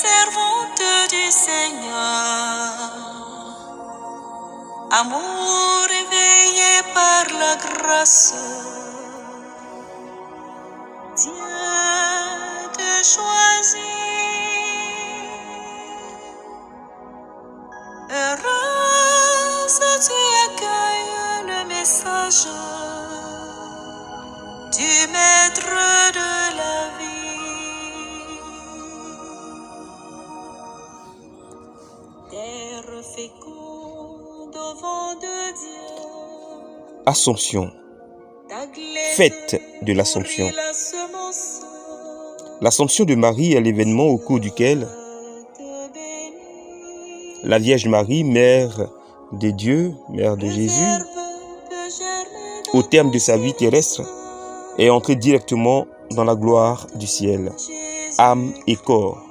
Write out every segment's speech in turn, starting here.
servante du Seigneur. Amour éveillé par la grâce, Dieu te choisit. Heureuse, tu accueilles le message du Maître de la vie. Terre féconde au vent de Dieu. Assomption. Fête de l'Assomption. L'Assomption de Marie est l'événement au cours duquel la Vierge Marie, Mère de Dieu, Mère de Jésus, au terme de sa vie terrestre, est entrée directement dans la gloire du ciel, âme et corps,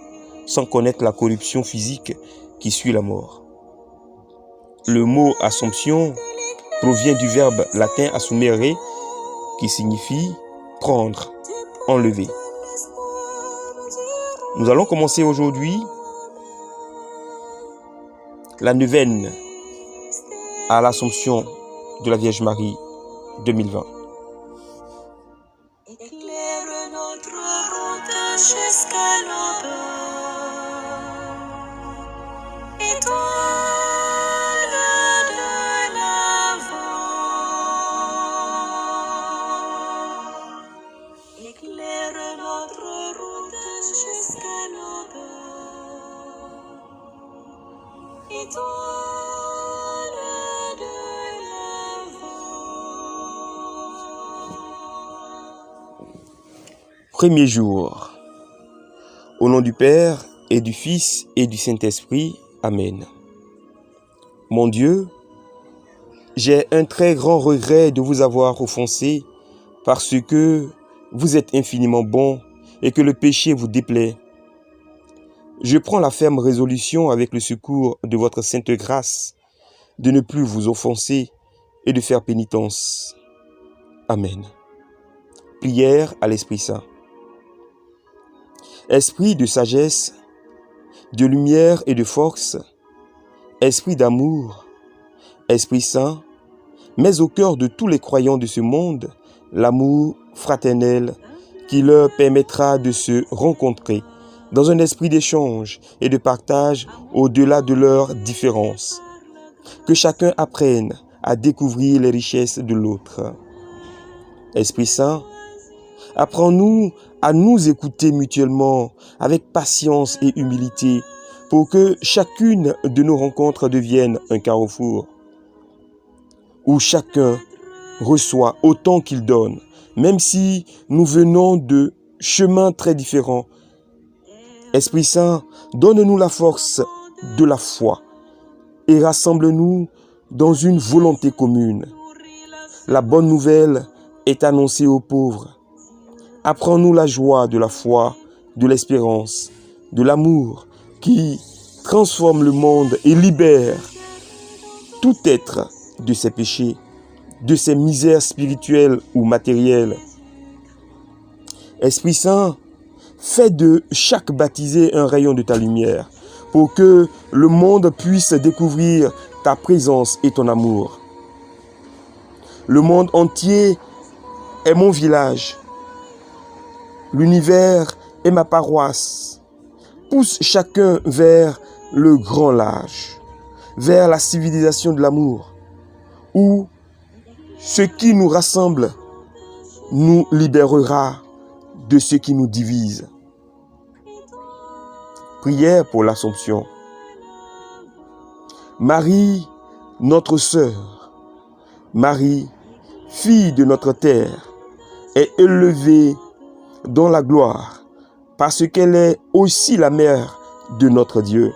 sans connaître la corruption physique qui suit la mort. Le mot Assomption provient du verbe latin assumere, qui signifie prendre, enlever. Nous allons commencer aujourd'hui la neuvaine à l'Assomption de la Vierge Marie 2020. Éclaire notre route jusqu'à l'aube. Étoile de l'avant. Éclaire notre route jusqu'à l'aube. Étoile de l'avant. Premier jour. Au nom du Père et du Fils et du Saint-Esprit. Amen. Mon Dieu, j'ai un très grand regret de vous avoir offensé parce que vous êtes infiniment bon et que le péché vous déplaît. Je prends la ferme résolution avec le secours de votre sainte grâce de ne plus vous offenser et de faire pénitence. Amen. Prière à l'Esprit Saint. Esprit de sagesse, de lumière et de force, esprit d'amour, Esprit Saint, mets au cœur de tous les croyants de ce monde l'amour fraternel qui leur permettra de se rencontrer dans un esprit d'échange et de partage au-delà de leurs différences. Que chacun apprenne à découvrir les richesses de l'autre. Esprit Saint, apprends-nous à nous écouter mutuellement avec patience et humilité pour que chacune de nos rencontres devienne un carrefour où chacun reçoit autant qu'il donne, même si nous venons de chemins très différents. Esprit Saint, donne-nous la force de la foi et rassemble-nous dans une volonté commune. La bonne nouvelle est annoncée aux pauvres. Apprends-nous la joie de la foi, de l'espérance, de l'amour qui transforme le monde et libère tout être de ses péchés, de ses misères spirituelles ou matérielles. Esprit Saint, fais de chaque baptisé un rayon de ta lumière pour que le monde puisse découvrir ta présence et ton amour. Le monde entier est mon village. L'univers est ma paroisse. Pousse chacun vers le grand large, vers la civilisation de l'amour, où ce qui nous rassemble nous libérera de ce qui nous divise. Prière pour l'Assomption. Marie, notre sœur, Marie, fille de notre terre, est élevée dans la gloire parce qu'elle est aussi la mère de notre Dieu.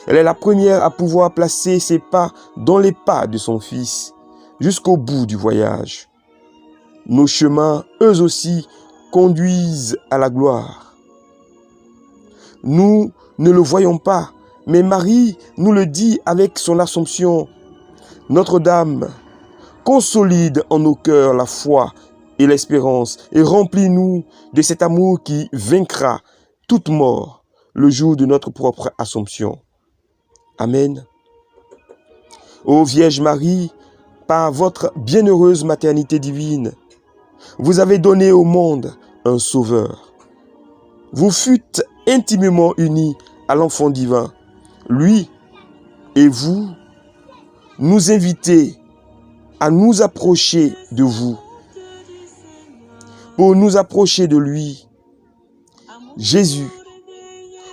Elle est la première à pouvoir placer ses pas dans les pas de son Fils jusqu'au bout du voyage. Nos chemins, eux aussi, conduisent à la gloire. Nous ne le voyons pas, mais Marie nous le dit avec son Assomption. Notre-Dame, consolide en nos cœurs la foi et l'espérance et remplis-nous de cet amour qui vaincra toute mort le jour de notre propre Assomption. Amen. Ô Vierge Marie, par votre bienheureuse maternité divine, vous avez donné au monde un Sauveur. Vous fûtes intimement unis à l'enfant divin. Lui et vous nous invitez à nous approcher de vous. Pour nous approcher de lui, Jésus,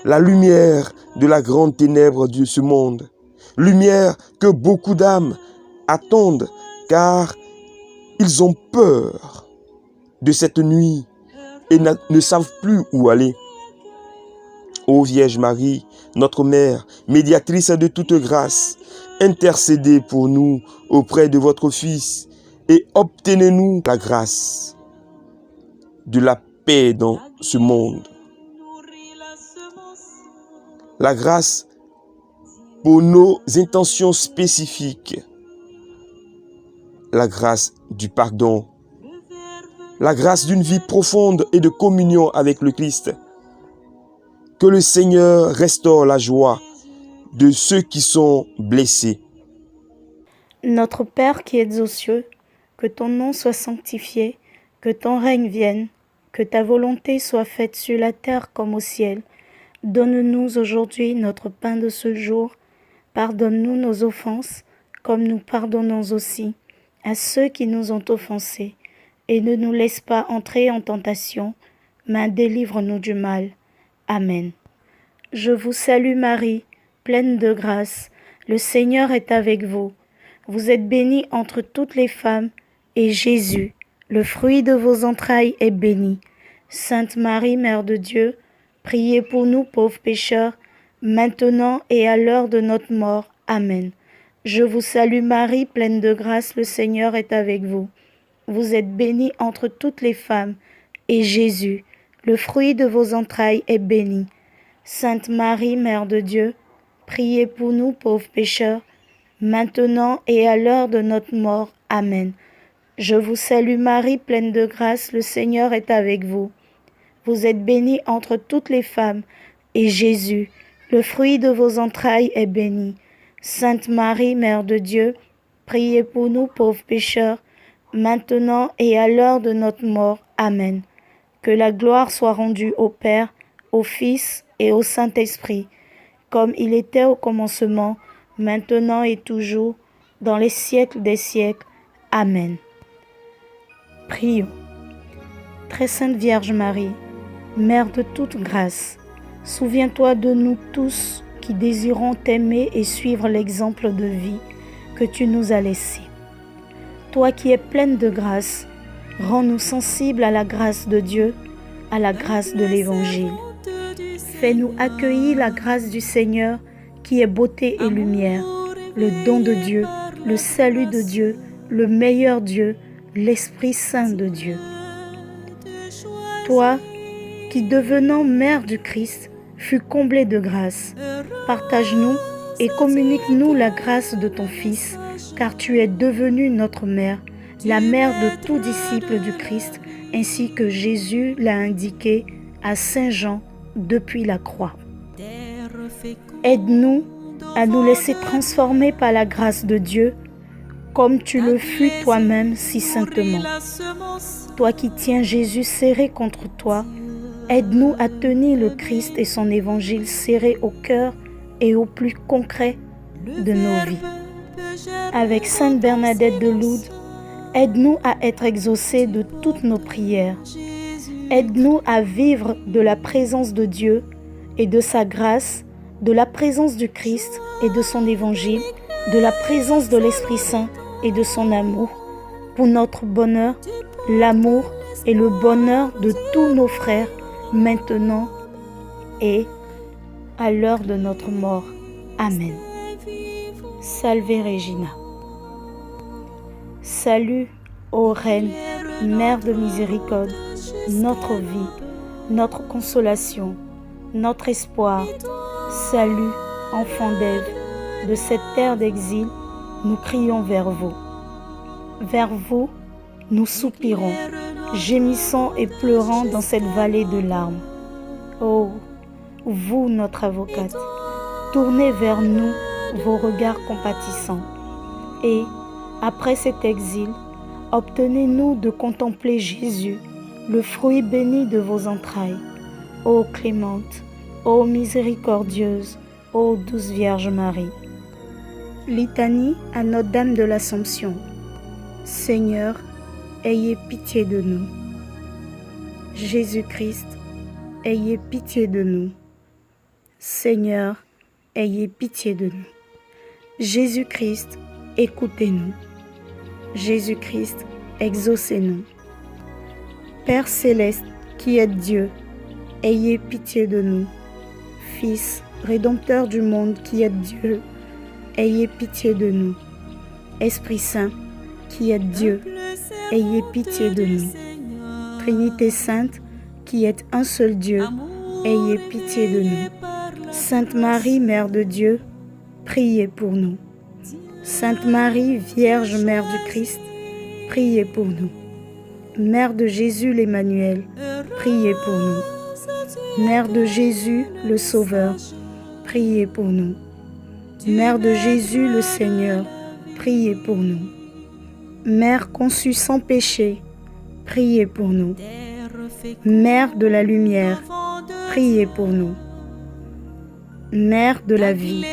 la lumière de la grande ténèbre de ce monde, lumière que beaucoup d'âmes attendent car ils ont peur de cette nuit et ne savent plus où aller. Ô Vierge Marie, notre Mère, médiatrice de toute grâce, intercédez pour nous auprès de votre Fils et obtenez-nous la grâce de la paix dans ce monde. La grâce pour nos intentions spécifiques. La grâce du pardon. La grâce d'une vie profonde et de communion avec le Christ. Que le Seigneur restaure la joie de ceux qui sont blessés. Notre Père qui es aux cieux, que ton nom soit sanctifié, que ton règne vienne, que ta volonté soit faite sur la terre comme au ciel. Donne-nous aujourd'hui notre pain de ce jour. Pardonne-nous nos offenses, comme nous pardonnons aussi à ceux qui nous ont offensés. Et ne nous laisse pas entrer en tentation, mais délivre-nous du mal. Amen. Je vous salue Marie, pleine de grâce. Le Seigneur est avec vous. Vous êtes bénie entre toutes les femmes, et Jésus, le fruit de vos entrailles, est béni. Sainte Marie, Mère de Dieu, priez pour nous pauvres pécheurs, maintenant et à l'heure de notre mort. Amen. Je vous salue Marie, pleine de grâce, le Seigneur est avec vous. Vous êtes bénie entre toutes les femmes, et Jésus, le fruit de vos entrailles, est béni. Sainte Marie, Mère de Dieu, priez pour nous pauvres pécheurs, maintenant et à l'heure de notre mort. Amen. Je vous salue Marie, pleine de grâce, le Seigneur est avec vous. Vous êtes bénie entre toutes les femmes, et Jésus, le fruit de vos entrailles, est béni. Sainte Marie, Mère de Dieu, priez pour nous pauvres pécheurs, maintenant et à l'heure de notre mort. Amen. Que la gloire soit rendue au Père, au Fils et au Saint-Esprit, comme il était au commencement, maintenant et toujours, dans les siècles des siècles. Amen. Prions. Très Sainte Vierge Marie, Mère de toute grâce, souviens-toi de nous tous qui désirons t'aimer et suivre l'exemple de vie que tu nous as laissé. Toi qui es pleine de grâce, rends-nous sensibles à la grâce de Dieu, à la grâce de l'Évangile. Fais-nous accueillir la grâce du Seigneur qui est beauté et lumière, le don de Dieu, le salut de Dieu, le meilleur Dieu, l'Esprit Saint de Dieu. Toi qui, devenant mère du Christ, fus comblée de grâce, partage-nous et communique-nous la grâce de ton Fils, car tu es devenue notre mère, la mère de tout disciple du Christ, ainsi que Jésus l'a indiqué à Saint Jean depuis la croix. Aide-nous à nous laisser transformer par la grâce de Dieu, comme tu le fus toi-même si saintement. Toi qui tiens Jésus serré contre toi, aide-nous à tenir le Christ et son évangile serré au cœur et au plus concret de nos vies. Avec Sainte Bernadette de Lourdes, aide-nous à être exaucés de toutes nos prières. Aide-nous à vivre de la présence de Dieu et de sa grâce, de la présence du Christ et de son évangile, de la présence de l'Esprit Saint et de son amour, pour notre bonheur, l'amour et le bonheur de tous nos frères, maintenant et à l'heure de notre mort. Amen. Salve Regina. Salut, ô Reine, Mère de miséricorde, notre vie, notre consolation, notre espoir. Salut, enfant d'Ève, de cette terre d'exil, nous crions vers vous. Vers vous, nous soupirons, gémissant et pleurant dans cette vallée de larmes. Oh, vous notre avocate, tournez vers nous vos regards compatissants. Et, après cet exil, obtenez-nous de contempler Jésus, le fruit béni de vos entrailles. Ô clémente, ô miséricordieuse, ô douce Vierge Marie. Litanie à Notre-Dame de l'Assomption. Seigneur, ayez pitié de nous. Jésus-Christ, ayez pitié de nous. Seigneur, ayez pitié de nous. Jésus-Christ, écoutez-nous. Jésus-Christ, exaucez-nous. Père céleste, qui êtes Dieu, ayez pitié de nous. Fils, Rédempteur du monde, qui êtes Dieu, ayez pitié de nous. Esprit Saint, qui êtes Dieu, ayez pitié de nous. Trinité Sainte, qui êtes un seul Dieu, ayez pitié de nous. Sainte Marie, Mère de Dieu, priez pour nous. Sainte Marie, Vierge Mère du Christ, priez pour nous. Mère de Jésus l'Emmanuel, priez pour nous. Mère de Jésus le Sauveur, priez pour nous. Mère de Jésus le Seigneur, priez pour nous. Mère conçue sans péché, priez pour nous. Mère de la lumière, priez pour nous. Mère de la vie,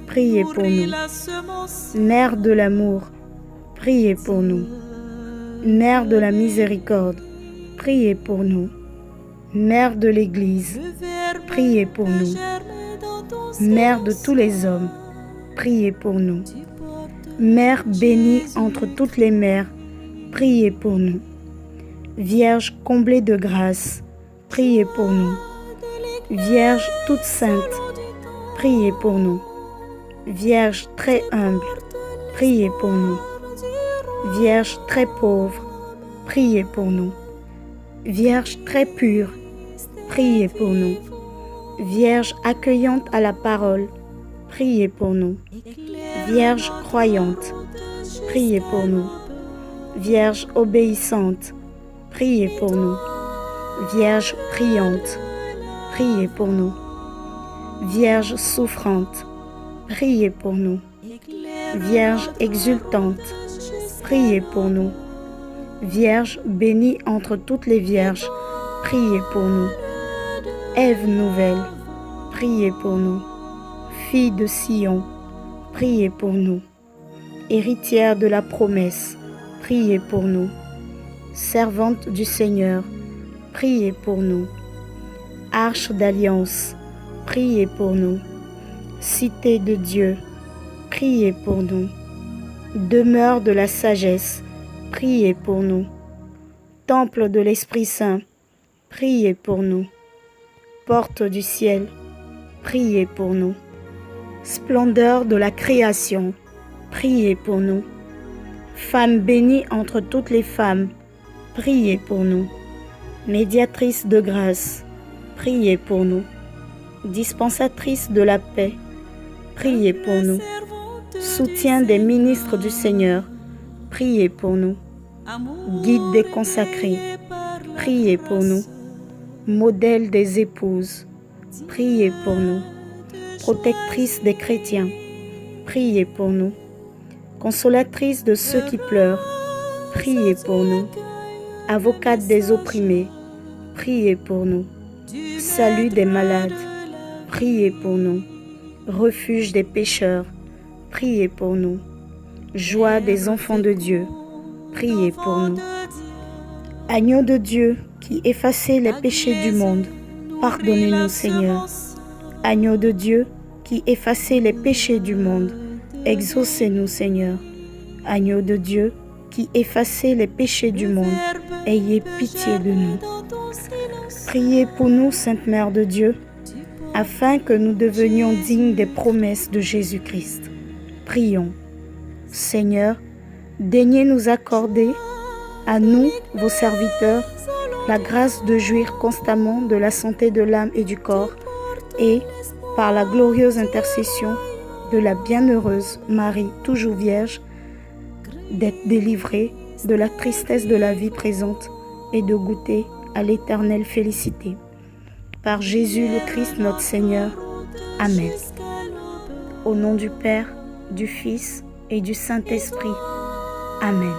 priez pour nous. Mère de l'amour, priez pour nous. Mère de la miséricorde, priez pour nous. Mère de l'Église, priez pour nous. Mère de tous les hommes, priez pour nous. Mère bénie entre toutes les mères, priez pour nous. Vierge comblée de grâce, priez pour nous. Vierge toute sainte, priez pour nous. Vierge très humble, priez pour nous. Vierge très pauvre, priez pour nous. Vierge très pure, priez pour nous. Vierge accueillante à la parole, priez pour nous. Vierge croyante, priez pour nous. Vierge obéissante, priez pour nous. Vierge priante, priez pour nous. Vierge souffrante, priez pour nous. Vierge exultante, priez pour nous. Vierge bénie entre toutes les vierges, priez pour nous. Ève nouvelle, priez pour nous. Fille de Sion, priez pour nous. Héritière de la promesse, priez pour nous. Servante du Seigneur, priez pour nous. Arche d'alliance, priez pour nous. Cité de Dieu, priez pour nous. Demeure de la sagesse, priez pour nous. Temple de l'Esprit Saint, priez pour nous. Porte du ciel, priez pour nous. Splendeur de la création, priez pour nous. Femme bénie entre toutes les femmes, priez pour nous. Médiatrice de grâce, priez pour nous. Dispensatrice de la paix, priez pour nous. Soutien des ministres du Seigneur, priez pour nous. Guide des consacrés, priez pour nous. Modèle des épouses, priez pour nous. Protectrice des chrétiens, priez pour nous. Consolatrice de ceux qui pleurent, priez pour nous. Avocate des opprimés, priez pour nous. Salut des malades, priez pour nous. Refuge des pécheurs, priez pour nous. Joie des enfants de Dieu, priez pour nous. Agneau de Dieu qui effacez les péchés du monde, pardonnez-nous Seigneur. Agneau de Dieu qui effacez les péchés du monde, exaucez-nous Seigneur. Agneau de Dieu qui effacez les péchés du monde, ayez pitié de nous. Priez pour nous, Sainte Mère de Dieu, afin que nous devenions dignes des promesses de Jésus-Christ. Prions. Seigneur, daignez nous accorder, à nous, vos serviteurs, la grâce de jouir constamment de la santé de l'âme et du corps, et, par la glorieuse intercession de la bienheureuse Marie, toujours Vierge, d'être délivrés de la tristesse de la vie présente et de goûter à l'éternelle félicité. Par Jésus le Christ notre Seigneur. Amen. Au nom du Père, du Fils et du Saint-Esprit. Amen.